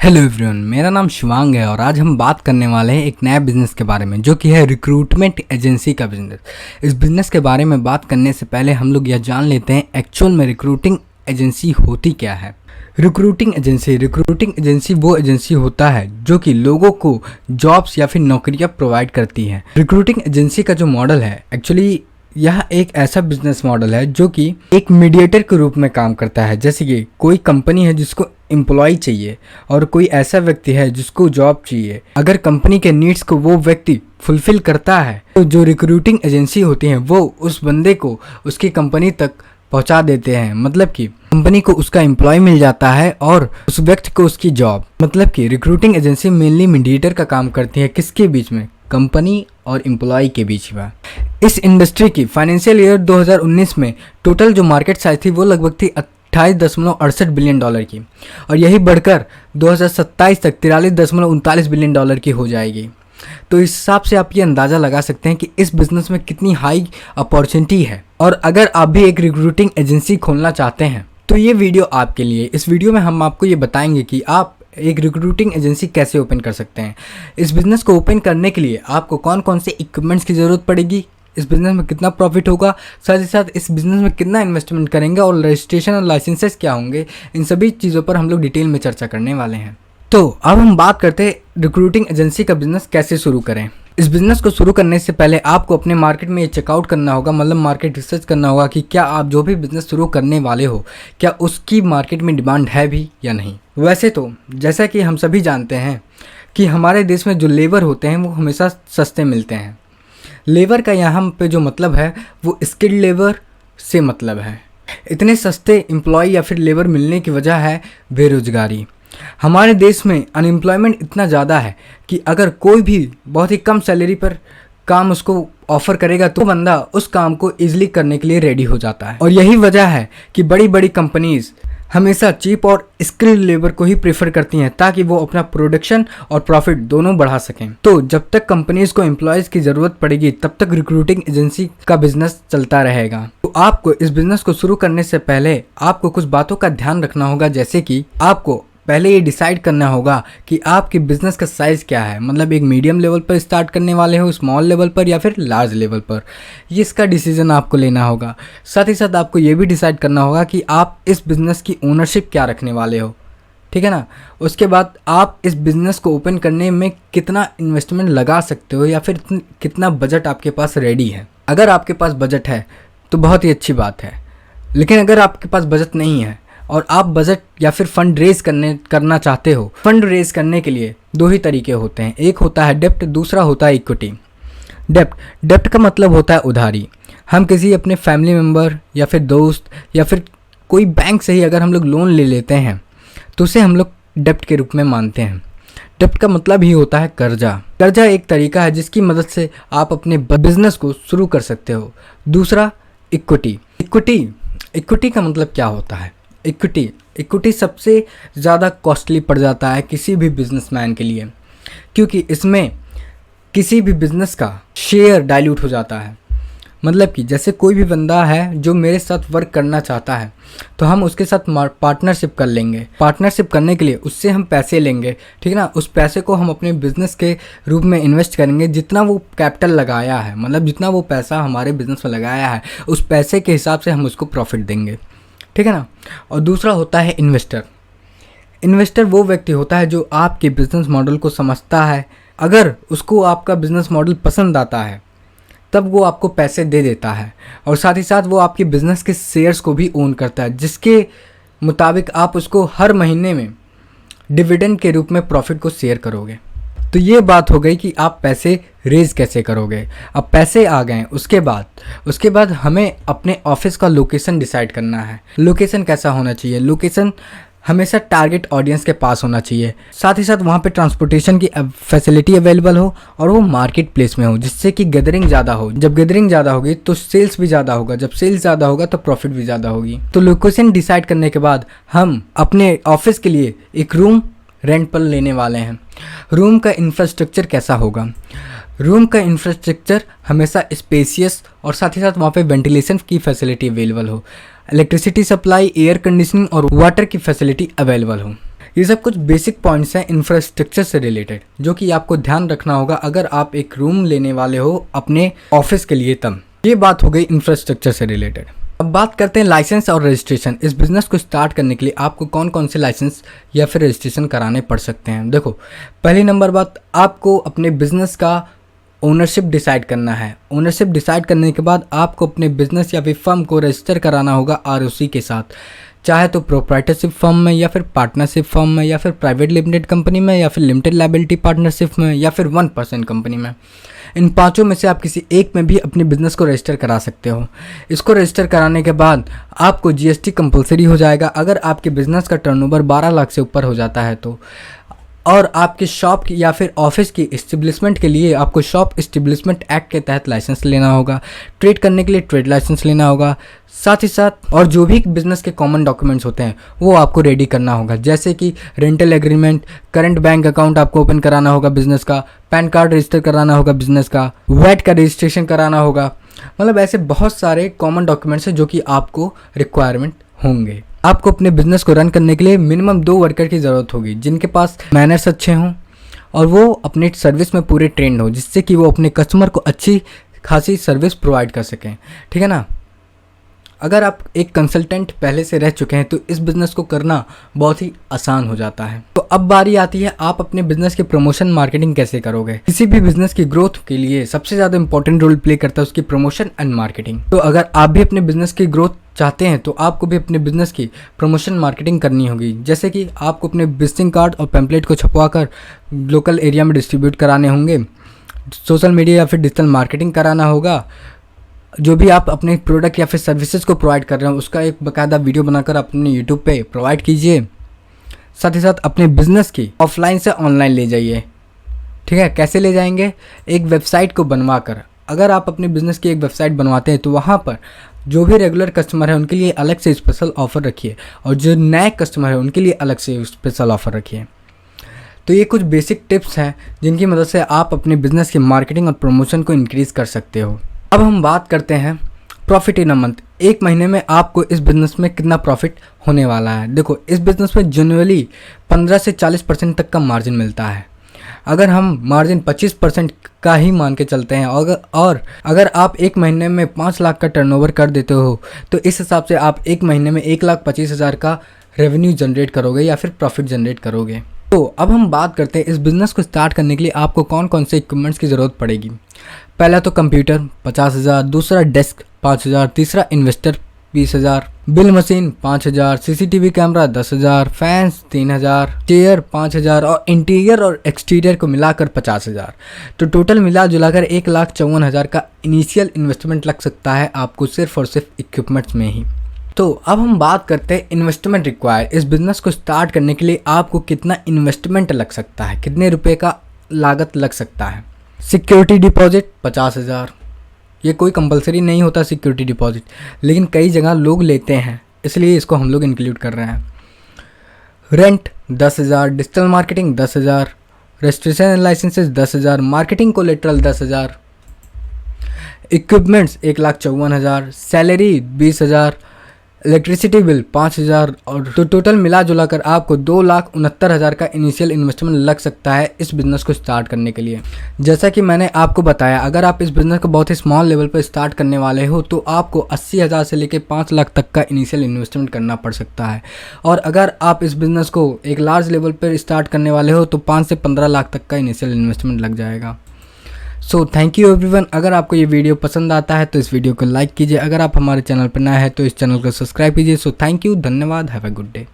Hello everyone, मेरा नाम शिवांग है और आज हम बात करने वाले हैं एक नया बिज़नेस के बारे में जो कि है रिक्रूटमेंट एजेंसी का बिज़नेस। इस बिज़नेस के बारे में बात करने से पहले हम लोग यह जान लेते हैं एक्चुअल में रिक्रूटिंग एजेंसी होती क्या है। रिक्रूटिंग एजेंसी वो एजेंसी होता है जो कि लोगों को जॉब्स या फिर नौकरियां प्रोवाइड करती है। रिक्रूटिंग एजेंसी का जो मॉडल है एक्चुअली यह एक ऐसा बिजनेस मॉडल है जो कि एक मीडिएटर के रूप में काम करता है। जैसे कि कोई कंपनी है जिसको एम्प्लॉय चाहिए और कोई ऐसा व्यक्ति है जिसको जॉब चाहिए। अगर कंपनी के नीड्स को वो व्यक्ति फुलफिल करता है तो जो रिक्रूटिंग एजेंसी होती है वो उस बंदे को उसकी कंपनी तक पहुंचा देते हैं। मतलब कि कंपनी को उसका एम्प्लॉय मिल जाता है और उस व्यक्ति को उसकी जॉब। मतलब कि रिक्रूटिंग एजेंसी मेनली मीडिएटर का काम करती है किसके बीच में, कंपनी और एम्प्लॉय के बीच में। इस इंडस्ट्री की फाइनेंशियल ईयर 2019 में टोटल जो मार्केट साइज थी वो लगभग थी 28.68 बिलियन डॉलर की और यही बढ़कर 2027 तक 43.39 बिलियन डॉलर की हो जाएगी। तो इस हिसाब से आप ये अंदाज़ा लगा सकते हैं कि इस बिज़नेस में कितनी हाई अपॉर्चुनिटी है। और अगर आप भी एक रिक्रूटिंग एजेंसी खोलना चाहते हैं तो ये वीडियो आपके लिए। इस वीडियो में हम आपको ये बताएंगे कि आप एक रिक्रूटिंग एजेंसी कैसे ओपन कर सकते हैं। इस बिज़नेस को ओपन करने के लिए आपको कौन कौन से इक्विपमेंट्स की ज़रूरत पड़ेगी, इस बिज़नेस में कितना प्रॉफिट होगा, साथ ही साथ इस बिज़नेस में कितना इन्वेस्टमेंट करेंगे और रजिस्ट्रेशन और लाइसेंसेस क्या होंगे, इन सभी चीज़ों पर हम लोग डिटेल में चर्चा करने वाले हैं। तो अब हम बात करते हैं रिक्रूटिंग एजेंसी का बिज़नेस कैसे शुरू करें। इस बिज़नेस को शुरू करने से पहले आपको अपने मार्केट में ये चेकआउट करना होगा, मतलब मार्केट रिसर्च करना होगा कि क्या आप जो भी बिज़नेस शुरू करने वाले हो क्या उसकी मार्केट में डिमांड है भी या नहीं। वैसे तो जैसा कि हम सभी जानते हैं कि हमारे देश में जो लेबर होते हैं वो हमेशा सस्ते मिलते हैं। लेबर का यहाँ पे जो मतलब है वो स्किल्ड लेबर से मतलब है। इतने सस्ते एम्प्लॉय या फिर लेबर मिलने की वजह है बेरोजगारी। हमारे देश में अनएम्प्लॉयमेंट इतना ज़्यादा है कि अगर कोई भी बहुत ही कम सैलरी पर काम उसको ऑफर करेगा तो बंदा उस काम को ईजिली करने के लिए रेडी हो जाता है। और यही वजह है कि बड़ी बड़ी कंपनीज हमेशा चीप और स्किल्ड लेबर को ही प्रेफर करती हैं ताकि वो अपना प्रोडक्शन और प्रॉफिट दोनों बढ़ा सकें। तो जब तक कंपनीज को एम्प्लॉयज़ की ज़रूरत पड़ेगी तब तक रिक्रूटिंग एजेंसी का बिजनेस चलता रहेगा। तो आपको इस बिजनेस को शुरू करने से पहले आपको कुछ बातों का ध्यान रखना होगा। जैसे कि आपको पहले ये डिसाइड करना होगा कि आपके बिज़नेस का साइज़ क्या है। मतलब एक मीडियम लेवल पर स्टार्ट करने वाले हो, स्मॉल लेवल पर या फिर लार्ज लेवल पर, ये इसका डिसीजन आपको लेना होगा। साथ ही साथ आपको ये भी डिसाइड करना होगा कि आप इस बिज़नेस की ओनरशिप क्या रखने वाले हो, ठीक है ना। उसके बाद आप इस बिज़नेस को ओपन करने में कितना इन्वेस्टमेंट लगा सकते हो या फिर कितना बजट आपके पास रेडी है। अगर आपके पास बजट है तो बहुत ही अच्छी बात है, लेकिन अगर आपके पास बजट नहीं है और आप बजट या फिर फंड रेज करना चाहते हो, फंड रेज करने के लिए दो ही तरीके होते हैं। एक होता है डेप्ट, दूसरा होता है इक्विटी। डेप्ट का मतलब होता है उधारी। हम किसी अपने फैमिली मेम्बर या फिर दोस्त या फिर कोई बैंक से ही अगर हम लोग लोन ले लेते हैं तो उसे हम लोग डेप्ट के रूप में मानते हैं। डेप्ट का मतलब ही होता है कर्जा। कर्जा एक तरीका है जिसकी मदद से आप अपने बिजनेस को शुरू कर सकते हो। दूसरा इक्विटी का मतलब क्या होता है। इक्विटी सबसे ज़्यादा कॉस्टली पड़ जाता है किसी भी बिजनेसमैन के लिए, क्योंकि इसमें किसी भी बिजनेस का शेयर डाइल्यूट हो जाता है। मतलब कि जैसे कोई भी बंदा है जो मेरे साथ वर्क करना चाहता है तो हम उसके साथ पार्टनरशिप कर लेंगे। पार्टनरशिप करने के लिए उससे हम पैसे लेंगे, ठीक है ना। उस पैसे को हम अपने बिजनेस के रूप में इन्वेस्ट करेंगे। जितना वो कैपिटल लगाया है, मतलब जितना वो पैसा हमारे बिजनेस में लगाया है, उस पैसे के हिसाब से हम उसको प्रॉफिट देंगे, ठीक है ना। और दूसरा होता है इन्वेस्टर वो व्यक्ति होता है जो आपके बिजनेस मॉडल को समझता है। अगर उसको आपका बिजनेस मॉडल पसंद आता है तब वो आपको पैसे दे देता है और साथ ही साथ वो आपके बिजनेस के शेयर्स को भी ओन करता है, जिसके मुताबिक आप उसको हर महीने में डिविडेंड के रूप में प्रॉफिट को शेयर करोगे। तो ये बात हो गई कि आप पैसे रेज कैसे करोगे। अब पैसे आ गए, उसके बाद हमें अपने ऑफिस का लोकेशन डिसाइड करना है। लोकेशन कैसा होना चाहिए। लोकेशन हमेशा टारगेट ऑडियंस के पास होना चाहिए। साथ ही साथ वहाँ पे ट्रांसपोर्टेशन की फैसिलिटी अवेलेबल हो और वो मार्केट प्लेस में हो, जिससे कि गैदरिंग ज़्यादा हो। जब गैदरिंग ज़्यादा होगी तो सेल्स भी ज़्यादा होगा, जब सेल्स ज़्यादा होगा तो प्रॉफिट भी ज़्यादा होगी। तो लोकेशन डिसाइड करने के बाद हम अपने ऑफिस के लिए एक रूम रेंट पर लेने वाले हैं। रूम का इंफ्रास्ट्रक्चर कैसा होगा। रूम का इंफ्रास्ट्रक्चर हमेशा स्पेसियस और साथ ही साथ वहाँ पे वेंटिलेशन की फैसिलिटी अवेलेबल हो, इलेक्ट्रिसिटी सप्लाई, एयर कंडीशनिंग और वाटर की फैसिलिटी अवेलेबल हो। ये सब कुछ बेसिक पॉइंट्स हैं इंफ्रास्ट्रक्चर से रिलेटेड जो कि आपको ध्यान रखना होगा अगर आप एक रूम लेने वाले हो अपने ऑफिस के लिए तब। ये बात हो गई इंफ्रास्ट्रक्चर से रिलेटेड। अब बात करते हैं लाइसेंस और रजिस्ट्रेशन। इस बिज़नेस को स्टार्ट करने के लिए आपको कौन कौन से लाइसेंस या फिर रजिस्ट्रेशन कराने पड़ सकते हैं। देखो, पहली नंबर बात, आपको अपने बिज़नेस का ओनरशिप डिसाइड करना है। ओनरशिप डिसाइड करने के बाद आपको अपने बिज़नेस या फिर फर्म को रजिस्टर कराना होगा आरओसी के साथ, चाहे तो प्रोप्राइटरशिप फर्म में या फिर पार्टनरशिप फर्म में या फिर प्राइवेट लिमिटेड कंपनी में या फिर लिमिटेड लायबिलिटी पार्टनरशिप में या फिर 1% कंपनी में। इन पांचों में से आप किसी एक में भी अपने बिज़नेस को रजिस्टर करा सकते हो। इसको रजिस्टर कराने के बाद आपको जीएसटी कंपलसरी हो जाएगा अगर आपके बिज़नेस का टर्नओवर 12 लाख से ऊपर हो जाता है तो। और आपके शॉप की या फिर ऑफिस की इस्टेब्लिशमेंट के लिए आपको शॉप इस्टेब्लिशमेंट एक्ट के तहत लाइसेंस लेना होगा। ट्रेड करने के लिए ट्रेड लाइसेंस लेना होगा। साथ ही साथ और जो भी बिज़नेस के कॉमन डॉक्यूमेंट्स होते हैं वो आपको रेडी करना होगा, जैसे कि rental agreement, current bank account आपको ओपन कराना होगा बिज़नेस का, पैन कार्ड रजिस्टर कराना होगा बिज़नेस का, वैट का रजिस्ट्रेशन कराना होगा। मतलब ऐसे बहुत सारे कॉमन डॉक्यूमेंट्स हैं जो कि आपको रिक्वायरमेंट होंगे। आपको अपने बिजनेस को रन करने के लिए मिनिमम 2 वर्कर की ज़रूरत होगी जिनके पास मैनर्स अच्छे हों और वो अपने सर्विस में पूरे ट्रेंड हो, जिससे कि वो अपने कस्टमर को अच्छी खासी सर्विस प्रोवाइड कर सकें। ठीक है ना। अगर आप एक कंसल्टेंट पहले से रह चुके हैं तो इस बिज़नेस को करना बहुत ही आसान हो जाता है। तो अब बारी आती है आप अपने बिज़नेस के प्रमोशन मार्केटिंग कैसे करोगे। किसी भी बिज़नेस की ग्रोथ के लिए सबसे ज़्यादा इंपॉर्टेंट रोल प्ले करता है उसकी प्रमोशन एंड मार्केटिंग। तो अगर आप भी अपने बिज़नेस की ग्रोथ चाहते हैं तो आपको भी अपने बिज़नेस की प्रमोशन मार्केटिंग करनी होगी, जैसे कि आपको अपने विजिटिंग कार्ड और पैम्पलेट को छपवा कर लोकल एरिया में डिस्ट्रीब्यूट कराने होंगे, सोशल मीडिया या फिर डिजिटल मार्केटिंग कराना होगा। जो भी आप अपने प्रोडक्ट या फिर सर्विसेज को प्रोवाइड कर रहे हो उसका एक बाकायदा वीडियो बनाकर अपने यूट्यूब पे प्रोवाइड कीजिए। साथ ही साथ अपने बिज़नेस की ऑफलाइन से ऑनलाइन ले जाइए। ठीक है, कैसे ले जाएंगे? एक वेबसाइट को बनवा कर। अगर आप अपने बिज़नेस की एक वेबसाइट बनवाते हैं तो वहाँ पर जो भी रेगुलर कस्टमर है उनके लिए अलग से स्पेशल ऑफ़र रखिए और जो नए कस्टमर है उनके लिए अलग से स्पेशल ऑफ़र रखिए। तो ये कुछ बेसिक टिप्स हैं जिनकी मदद से आप अपने बिज़नेस की मार्केटिंग और प्रमोशन को इंक्रीज़ कर सकते हो। अब हम बात करते हैं प्रॉफिट इन अ मंथ। एक महीने में आपको इस बिज़नेस में कितना प्रॉफिट होने वाला है। देखो, इस बिज़नेस में जनरली 15 से 40% तक का मार्जिन मिलता है। अगर हम मार्जिन 25% का ही मान के चलते हैं और अगर आप एक महीने में 5 लाख का टर्नओवर कर देते हो तो इस हिसाब से आप एक महीने में 1,25,000 का रेवेन्यू जनरेट करोगे या फिर प्रॉफिट जनरेट करोगे। तो अब हम बात करते हैं इस बिज़नेस को स्टार्ट करने के लिए आपको कौन कौन से इक्विपमेंट्स की ज़रूरत पड़ेगी। पहला तो कंप्यूटर 50,000, दूसरा डेस्क 5,000, तीसरा investor 20,000, bill machine 5,000, CCTV camera 10,000, fans 3,000, chair 5,000 और इंटीरियर और एक्सटीरियर को मिलाकर 50,000। तो टोटल मिला जुलाकर 1,54,000 का इनिशियल इन्वेस्टमेंट लग सकता है आपको सिर्फ और सिर्फ इक्विपमेंट्स में ही। तो अब हम बात करते हैं इन्वेस्टमेंट रिक्वायर। इस बिज़नेस को स्टार्ट करने के लिए आपको कितना इन्वेस्टमेंट लग सकता है, कितने रुपए का लागत लग सकता है। Security deposit 50,000। ये कोई कंपलसरी नहीं होता सिक्योरिटी डिपॉजिट, लेकिन कई जगह लोग लेते हैं इसलिए इसको हम लोग इंक्लूड कर रहे हैं। Rent 10,000, digital marketing 10,000, registration and licenses 10,000, marketing collateral 10,000, equipments 1,54,000, salary 20,000, electricity bill 5,000 और तो टोटल मिला जुला कर आपको 2,69,000 का इनिशियल इन्वेस्टमेंट लग सकता है इस बिज़नेस को स्टार्ट करने के लिए। जैसा कि मैंने आपको बताया, अगर आप इस बिज़नेस को बहुत ही स्मॉल लेवल पर स्टार्ट करने वाले हो तो आपको 80,000 से लेकर 5 लाख तक का इनिशियल इन्वेस्टमेंट करना पड़ सकता है। और अगर आप इस बिज़नेस को एक लार्ज लेवल पर स्टार्ट करने वाले हो तो 5 से 15 लाख तक का इनिशियल इन्वेस्टमेंट लग जाएगा। So thank you everyone. अगर आपको ये वीडियो पसंद आता है तो इस वीडियो को लाइक कीजिए। अगर आप हमारे चैनल पर नए हैं तो इस चैनल को सब्सक्राइब कीजिए। सो थैंक यू, धन्यवाद, हैव अ गुड डे।